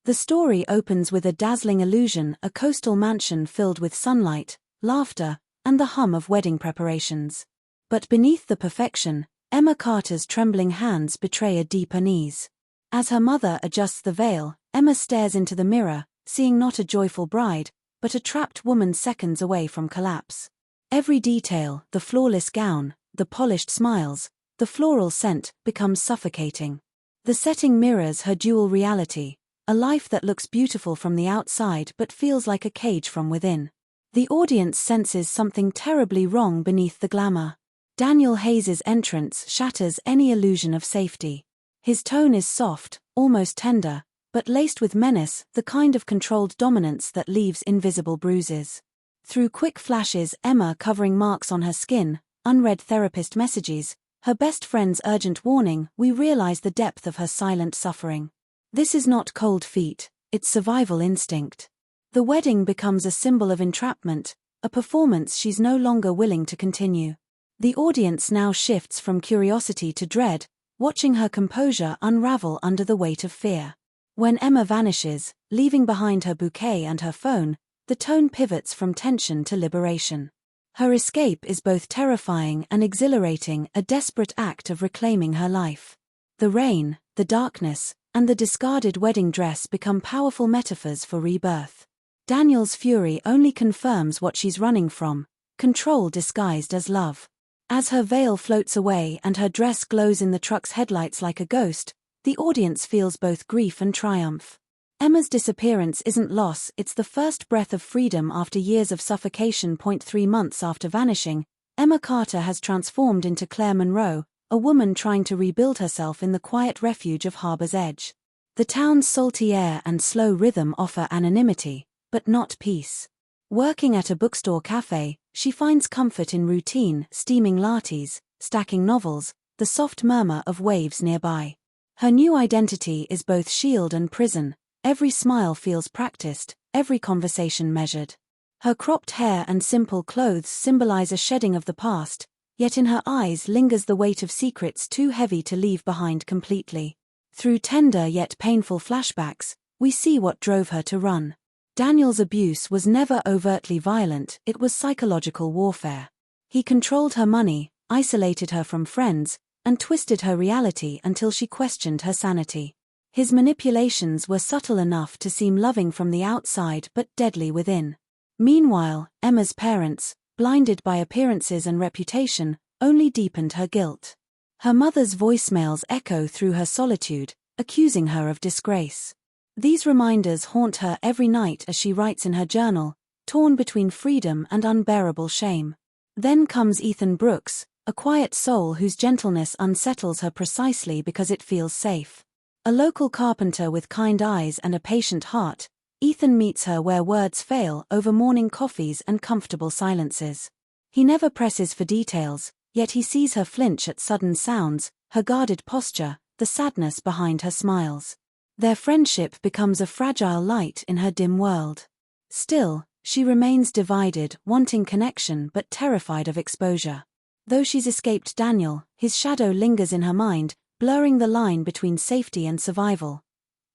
The story opens with a dazzling illusion, a coastal mansion filled with sunlight, laughter, and the hum of wedding preparations. But beneath the perfection, Emma Carter's trembling hands betray a deep unease. As her mother adjusts the veil, Emma stares into the mirror, seeing not a joyful bride, but a trapped woman seconds away from collapse. Every detail, the flawless gown, the polished smiles, the floral scent, becomes suffocating. The setting mirrors her dual reality, a life that looks beautiful from the outside but feels like a cage from within. The audience senses something terribly wrong beneath the glamour. Daniel Hayes's entrance shatters any illusion of safety. His tone is soft, almost tender, but laced with menace, the kind of controlled dominance that leaves invisible bruises. Through quick flashes, Emma covering marks on her skin, unread therapist messages, her best friend's urgent warning, we realize the depth of her silent suffering. This is not cold feet, it's survival instinct. The wedding becomes a symbol of entrapment, a performance she's no longer willing to continue. The audience now shifts from curiosity to dread, watching her composure unravel under the weight of fear. When Emma vanishes, leaving behind her bouquet and her phone, the tone pivots from tension to liberation. Her escape is both terrifying and exhilarating, a desperate act of reclaiming her life. The rain, the darkness, and the discarded wedding dress become powerful metaphors for rebirth. Daniel's fury only confirms what she's running from, control disguised as love. As her veil floats away and her dress glows in the truck's headlights like a ghost, the audience feels both grief and triumph. Emma's disappearance isn't loss, it's the first breath of freedom after years of suffocation. 3 months after vanishing, Emma Carter has transformed into Claire Monroe, a woman trying to rebuild herself in the quiet refuge of Harbor's Edge. The town's salty air and slow rhythm offer anonymity, but not peace. Working at a bookstore cafe, she finds comfort in routine, steaming lattes, stacking novels, the soft murmur of waves nearby. Her new identity is both shield and prison. Every smile feels practiced, every conversation measured. Her cropped hair and simple clothes symbolize a shedding of the past, yet in her eyes lingers the weight of secrets too heavy to leave behind completely. Through tender yet painful flashbacks, we see what drove her to run. Daniel's abuse was never overtly violent, it was psychological warfare. He controlled her money, isolated her from friends, and twisted her reality until she questioned her sanity. His manipulations were subtle enough to seem loving from the outside but deadly within. Meanwhile, Emma's parents, blinded by appearances and reputation, only deepened her guilt. Her mother's voicemails echo through her solitude, accusing her of disgrace. These reminders haunt her every night as she writes in her journal, torn between freedom and unbearable shame. Then comes Ethan Brooks, a quiet soul whose gentleness unsettles her precisely because it feels safe. A local carpenter with kind eyes and a patient heart, Ethan meets her where words fail, over morning coffees and comfortable silences. He never presses for details, yet he sees her flinch at sudden sounds, her guarded posture, the sadness behind her smiles. Their friendship becomes a fragile light in her dim world. Still, she remains divided, wanting connection but terrified of exposure. Though she's escaped Daniel, his shadow lingers in her mind, blurring the line between safety and survival.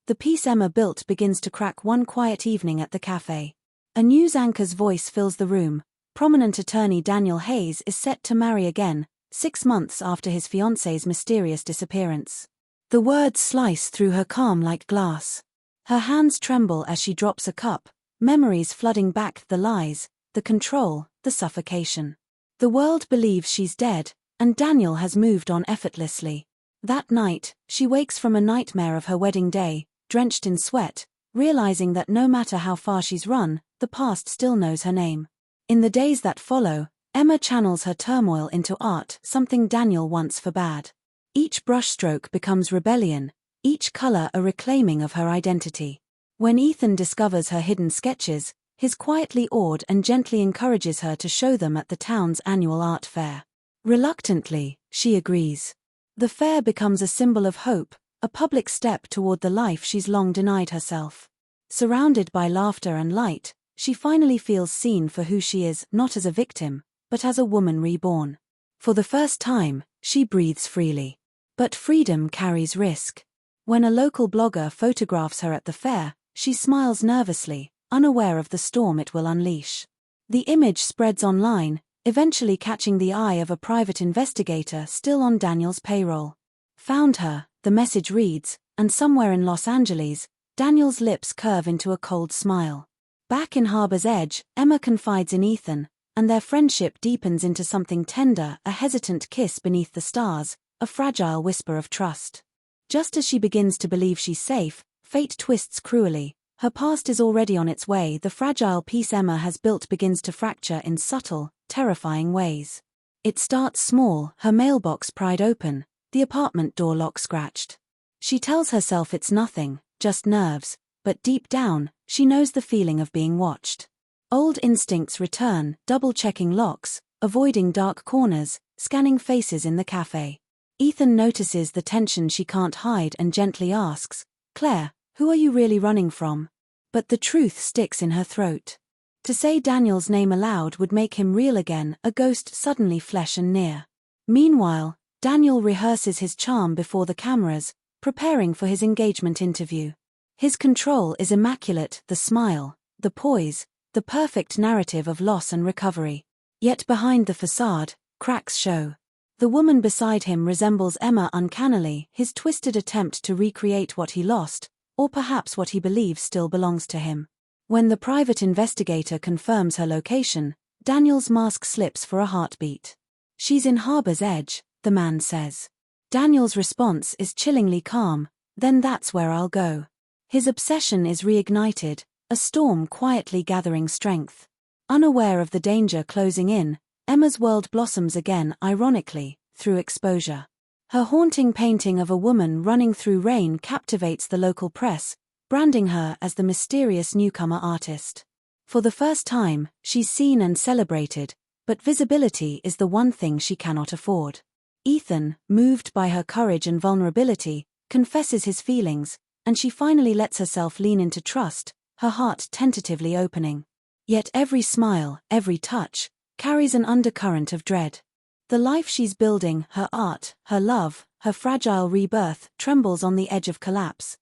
The peace Emma built begins to crack one quiet evening at the cafe. A news anchor's voice fills the room. Prominent attorney Daniel Hayes is set to marry again, 6 months after his fiancée's mysterious disappearance. The words slice through her calm like glass. Her hands tremble as she drops a cup, memories flooding back, the lies, the control, the suffocation. The world believes she's dead, and Daniel has moved on effortlessly. That night, she wakes from a nightmare of her wedding day, drenched in sweat, realizing that no matter how far she's run, the past still knows her name. In the days that follow, Emma channels her turmoil into art, something Daniel once forbade. Each brushstroke becomes rebellion, each color a reclaiming of her identity. When Ethan discovers her hidden sketches, he's quietly awed and gently encourages her to show them at the town's annual art fair. Reluctantly, she agrees. The fair becomes a symbol of hope, a public step toward the life she's long denied herself. Surrounded by laughter and light, she finally feels seen for who she is, not as a victim, but as a woman reborn. For the first time, she breathes freely. But freedom carries risk. When a local blogger photographs her at the fair, she smiles nervously, unaware of the storm it will unleash. The image spreads online, eventually catching the eye of a private investigator still on Daniel's payroll. Found her, the message reads, and somewhere in Los Angeles, Daniel's lips curve into a cold smile. Back in Harbor's Edge, Emma confides in Ethan, and their friendship deepens into something tender, a hesitant kiss beneath the stars, a fragile whisper of trust. Just as she begins to believe she's safe, fate twists cruelly. Her past is already on its way. The fragile peace Emma has built begins to fracture in subtle, terrifying ways. It starts small, her mailbox pried open, the apartment door lock scratched. She tells herself it's nothing, just nerves, but deep down, she knows the feeling of being watched. Old instincts return, double-checking locks, avoiding dark corners, scanning faces in the cafe. Ethan notices the tension she can't hide and gently asks, "Claire, who are you really running from?" But the truth sticks in her throat. To say Daniel's name aloud would make him real again, a ghost suddenly flesh and near. Meanwhile, Daniel rehearses his charm before the cameras, preparing for his engagement interview. His control is immaculate, the smile, the poise, the perfect narrative of loss and recovery. Yet behind the facade, cracks show. The woman beside him resembles Emma uncannily, his twisted attempt to recreate what he lost, or perhaps what he believes still belongs to him. When the private investigator confirms her location, Daniel's mask slips for a heartbeat. "She's in Harbor's Edge," the man says. Daniel's response is chillingly calm, "Then that's where I'll go." His obsession is reignited, a storm quietly gathering strength. Unaware of the danger closing in, Emma's world blossoms again, ironically, through exposure. Her haunting painting of a woman running through rain captivates the local press, branding her as the mysterious newcomer artist. For the first time, she's seen and celebrated, but visibility is the one thing she cannot afford. Ethan, moved by her courage and vulnerability, confesses his feelings, and she finally lets herself lean into trust, her heart tentatively opening. Yet every smile, every touch, carries an undercurrent of dread. The life she's building, her art, her love, her fragile rebirth, trembles on the edge of collapse.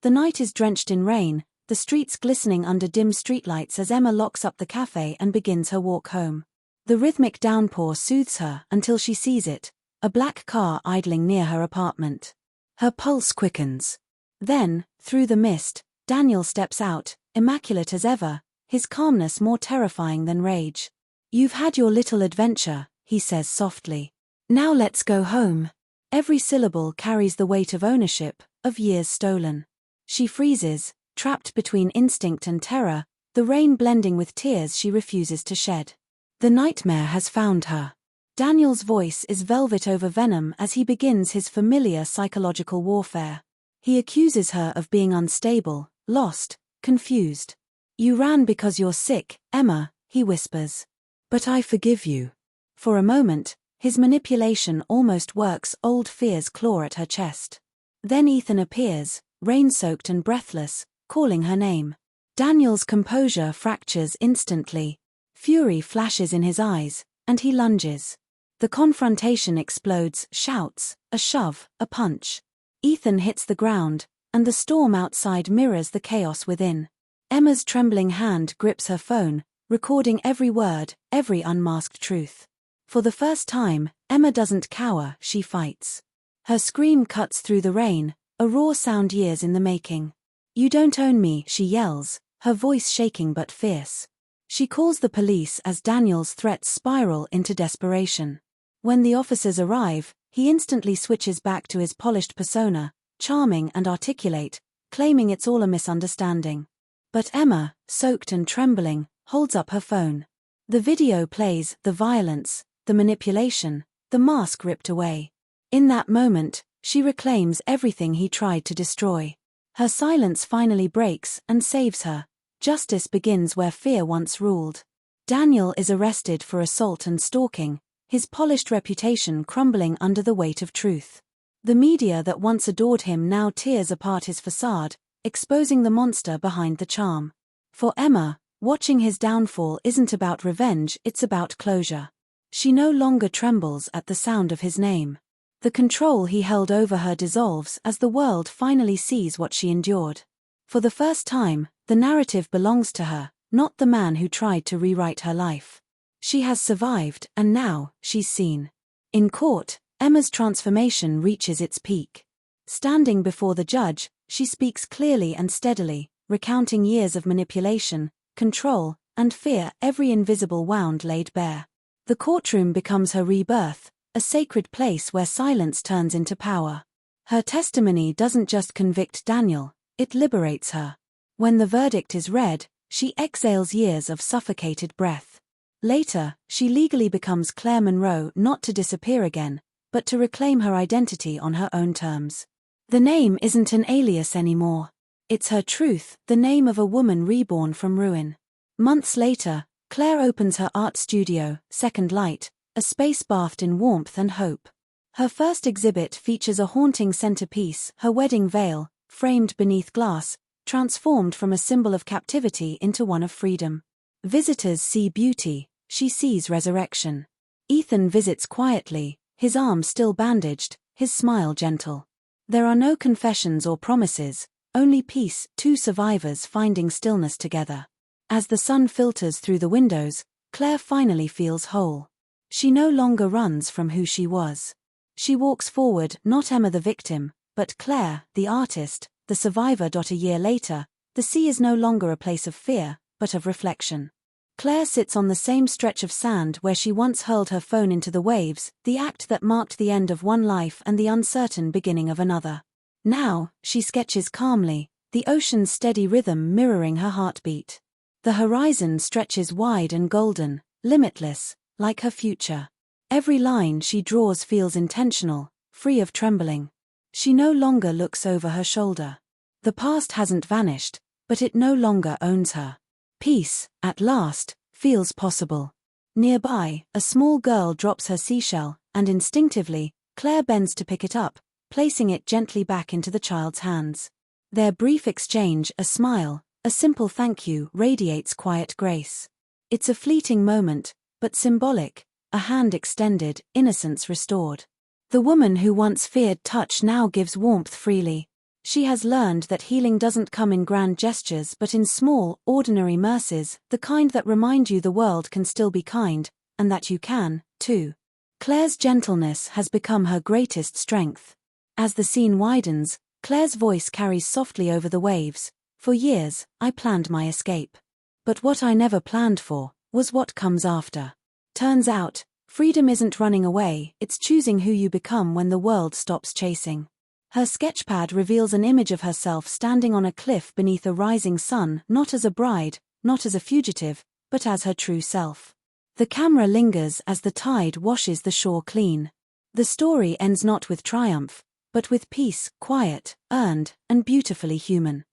The night is drenched in rain, the streets glistening under dim streetlights as Emma locks up the cafe and begins her walk home. The rhythmic downpour soothes her until she sees it, a black car idling near her apartment. Her pulse quickens. Then, through the mist, Daniel steps out, immaculate as ever, his calmness more terrifying than rage. "You've had your little adventure," he says softly. "Now let's go home." Every syllable carries the weight of ownership, of years stolen. She freezes, trapped between instinct and terror, the rain blending with tears she refuses to shed. The nightmare has found her. Daniel's voice is velvet over venom as he begins his familiar psychological warfare. He accuses her of being unstable, lost, confused. "You ran because you're sick, Emma," he whispers. "But I forgive you." For a moment, his manipulation almost works. Old fears claw at her chest. Then Ethan appears, rain-soaked and breathless, calling her name. Daniel's composure fractures instantly. Fury flashes in his eyes, and he lunges. The confrontation explodes, shouts, a shove, a punch. Ethan hits the ground, and the storm outside mirrors the chaos within. Emma's trembling hand grips her phone, recording every word, every unmasked truth. For the first time, Emma doesn't cower, she fights. Her scream cuts through the rain, a raw sound years in the making. "You don't own me," she yells, her voice shaking but fierce. She calls the police as Daniel's threats spiral into desperation. When the officers arrive, he instantly switches back to his polished persona, charming and articulate, claiming it's all a misunderstanding. But Emma, soaked and trembling, holds up her phone. The video plays, the violence, the manipulation, the mask ripped away. In that moment, she reclaims everything he tried to destroy. Her silence finally breaks and saves her. Justice begins where fear once ruled. Daniel is arrested for assault and stalking, his polished reputation crumbling under the weight of truth. The media that once adored him now tears apart his facade, exposing the monster behind the charm. For Emma, watching his downfall isn't about revenge, it's about closure. She no longer trembles at the sound of his name. The control he held over her dissolves as the world finally sees what she endured. For the first time, the narrative belongs to her, not the man who tried to rewrite her life. She has survived, and now, she's seen. In court, Emma's transformation reaches its peak. Standing before the judge, she speaks clearly and steadily, recounting years of manipulation, control, and fear, every invisible wound laid bare. The courtroom becomes her rebirth, a sacred place where silence turns into power. Her testimony doesn't just convict Daniel, it liberates her. When the verdict is read, she exhales years of suffocated breath. Later, she legally becomes Claire Monroe, not to disappear again, but to reclaim her identity on her own terms. The name isn't an alias anymore. It's her truth, the name of a woman reborn from ruin. Months later, Claire opens her art studio, Second Light, a space bathed in warmth and hope. Her first exhibit features a haunting centerpiece, her wedding veil, framed beneath glass, transformed from a symbol of captivity into one of freedom. Visitors see beauty, she sees resurrection. Ethan visits quietly, his arm still bandaged, his smile gentle. There are no confessions or promises, only peace, two survivors finding stillness together. As the sun filters through the windows, Claire finally feels whole. She no longer runs from who she was. She walks forward, not Emma the victim, but Claire, the artist, the survivor. A year later, the sea is no longer a place of fear, but of reflection. Claire sits on the same stretch of sand where she once hurled her phone into the waves, the act that marked the end of one life and the uncertain beginning of another. Now, she sketches calmly, the ocean's steady rhythm mirroring her heartbeat. The horizon stretches wide and golden, limitless, like her future. Every line she draws feels intentional, free of trembling. She no longer looks over her shoulder. The past hasn't vanished, but it no longer owns her. Peace, at last, feels possible. Nearby, a small girl drops her seashell, and instinctively, Claire bends to pick it up, placing it gently back into the child's hands. Their brief exchange, a smile, a simple thank you, radiates quiet grace. It's a fleeting moment, but symbolic, a hand extended, innocence restored. The woman who once feared touch now gives warmth freely. She has learned that healing doesn't come in grand gestures but in small, ordinary mercies, the kind that remind you the world can still be kind, and that you can, too. Claire's gentleness has become her greatest strength. As the scene widens, Claire's voice carries softly over the waves. For years, I planned my escape. But what I never planned for was what comes after. Turns out, freedom isn't running away, it's choosing who you become when the world stops chasing. Her sketchpad reveals an image of herself standing on a cliff beneath a rising sun, not as a bride, not as a fugitive, but as her true self. The camera lingers as the tide washes the shore clean. The story ends not with triumph, but with peace, quiet, earned, and beautifully human.